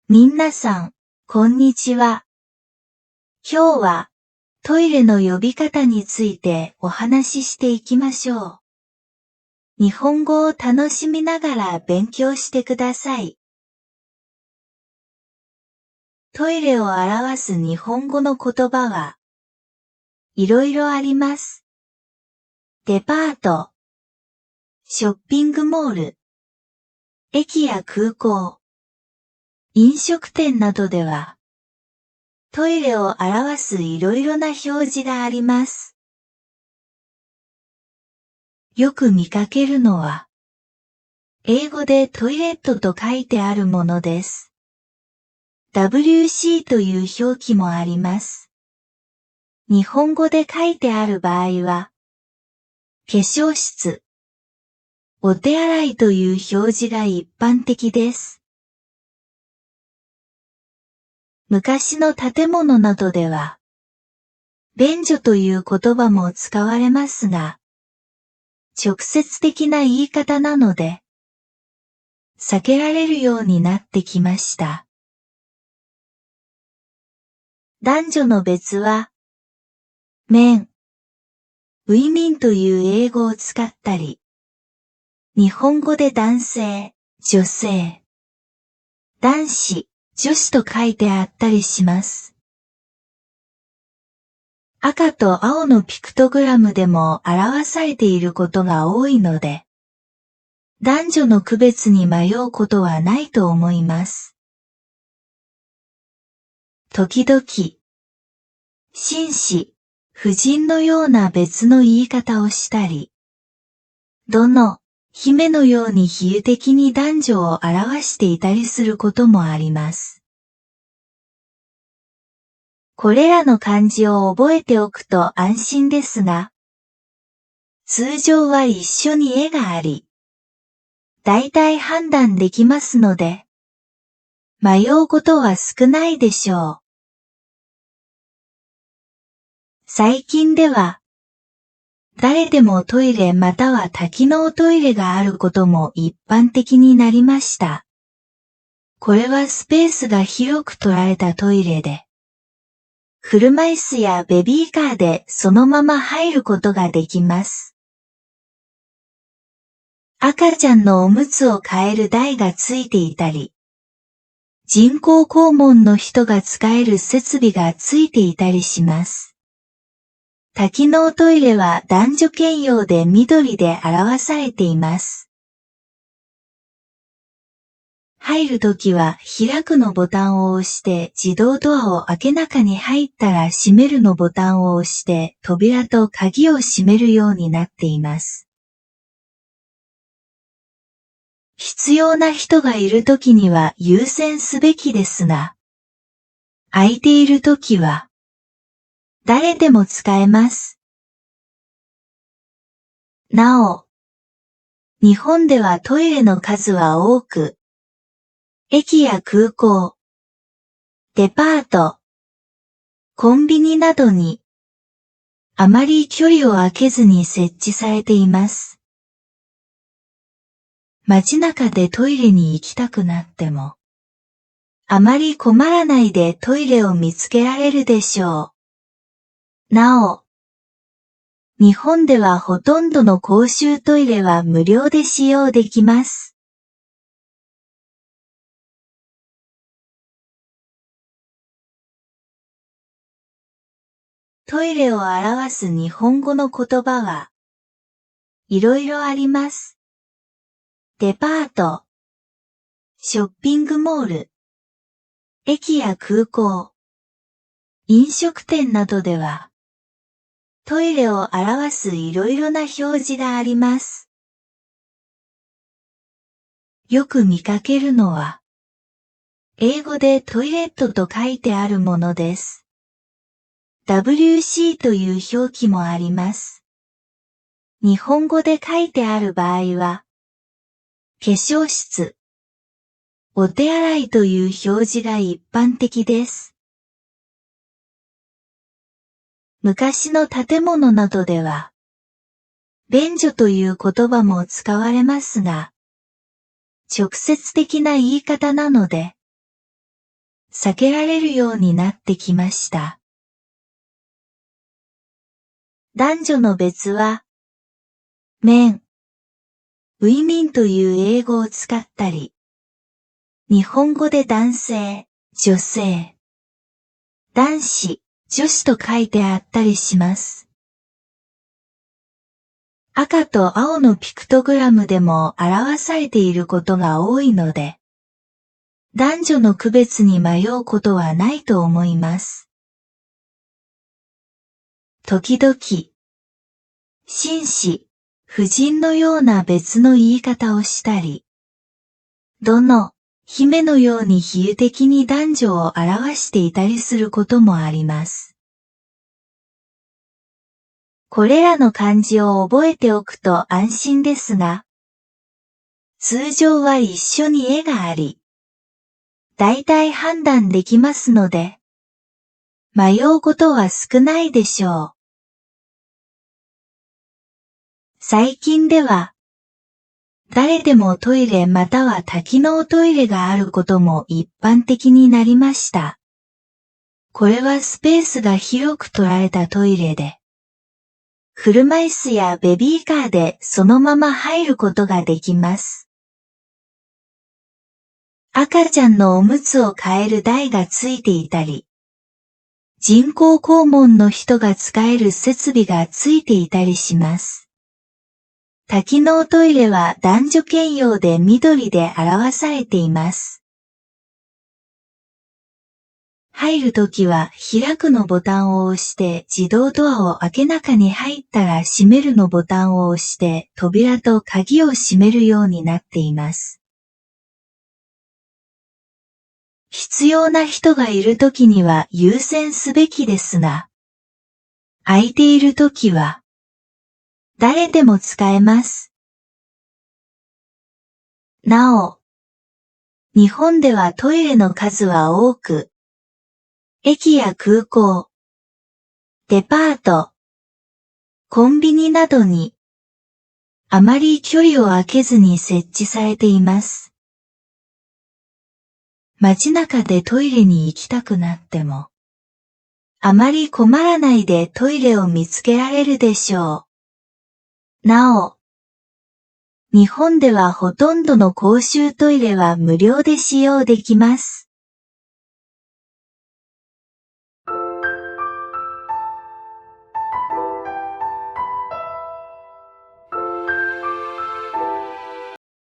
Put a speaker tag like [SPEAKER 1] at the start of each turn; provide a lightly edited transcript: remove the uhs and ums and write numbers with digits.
[SPEAKER 1] みなさん、こんにちは。今日はトイレの呼び方についてお話ししていきましょう。日本語を楽しみながら勉強してください。トイレを表す日本語の言葉はいろいろあります。デパート、ショッピングモール、駅や空港、飲食店などではトイレを表すいろいろな表示があります。よく見かけるのは、英語でトイレットと書いてあるものです。WC という表記もあります。日本語で書いてある場合は、化粧室、お手洗いという表示が一般的です。昔の建物などでは、便所という言葉も使われますが、直接的な言い方なので、避けられるようになってきました。男女の別は、men、womenという英語を使ったり、日本語で男性、女性、男子、女子と書いてあったりします。赤と青のピクトグラムでも表されていることが多いので、男女の区別に迷うことはないと思います。時々、紳士、婦人のような別の言い方をしたり、殿、姫のように比喩的に男女を表していたりすることもあります。これらの漢字を覚えておくと安心ですが、通常は一緒に絵があり、大体判断できますので、迷うことは少ないでしょう。最近では、誰でもトイレまたは多機能トイレがあることも一般的になりました。これはスペースが広く取られたトイレで、車椅子やベビーカーでそのまま入ることができます。赤ちゃんのおむつを替える台がついていたり、人工肛門の人が使える設備がついていたりします。多機能トイレは男女兼用で緑で表されています。入るときは開くのボタンを押して自動ドアを開け中に入ったら閉めるのボタンを押して扉と鍵を閉めるようになっています。必要な人がいるときには優先すべきですが、空いているときは誰でも使えます。なお、日本ではトイレの数は多く、駅や空港、デパート、コンビニなどにあまり距離を空けずに設置されています。街中でトイレに行きたくなっても、あまり困らないでトイレを見つけられるでしょう。なお、日本ではほとんどの公衆トイレは無料で使用できます。トイレを表す日本語の言葉はいろいろあります。デパート、ショッピングモール、駅や空港、飲食店などでは、トイレを表すいろいろな表示があります。よく見かけるのは、英語でトイレットと書いてあるものです。WC という表記もあります。日本語で書いてある場合は、化粧室、お手洗いという表示が一般的です。昔の建物などでは、便所という言葉も使われますが、直接的な言い方なので、避けられるようになってきました。男女の別は、men、women という英語を使ったり、日本語で男性、女性、男子、女子と書いてあったりします。赤と青のピクトグラムでも表されていることが多いので、男女の区別に迷うことはないと思います。時々、紳士、婦人のような別の言い方をしたり、殿、姫のように比喩的に男女を表していたりすることもあります。これらの漢字を覚えておくと安心ですが、通常は一緒に絵があり、大体判断できますので、迷うことは少ないでしょう。最近では、誰でもトイレまたは多機能トイレがあることも一般的になりました。これはスペースが広く取られたトイレで、車椅子やベビーカーでそのまま入ることができます。赤ちゃんのおむつを替える台がついていたり、人工肛門の人が使える設備がついていたりします。多機能トイレは男女兼用で緑で表されています。入るときは開くのボタンを押して自動ドアを開け中に入ったら閉めるのボタンを押して扉と鍵を閉めるようになっています。必要な人がいるときには優先すべきですが、空いているときは誰でも使えます。なお、日本ではトイレの数は多く、駅や空港、デパート、コンビニなどに、あまり距離を空けずに設置されています。街中でトイレに行きたくなっても、あまり困らないでトイレを見つけられるでしょう。なお、日本ではほとんどの公衆トイレは無料で使用できます。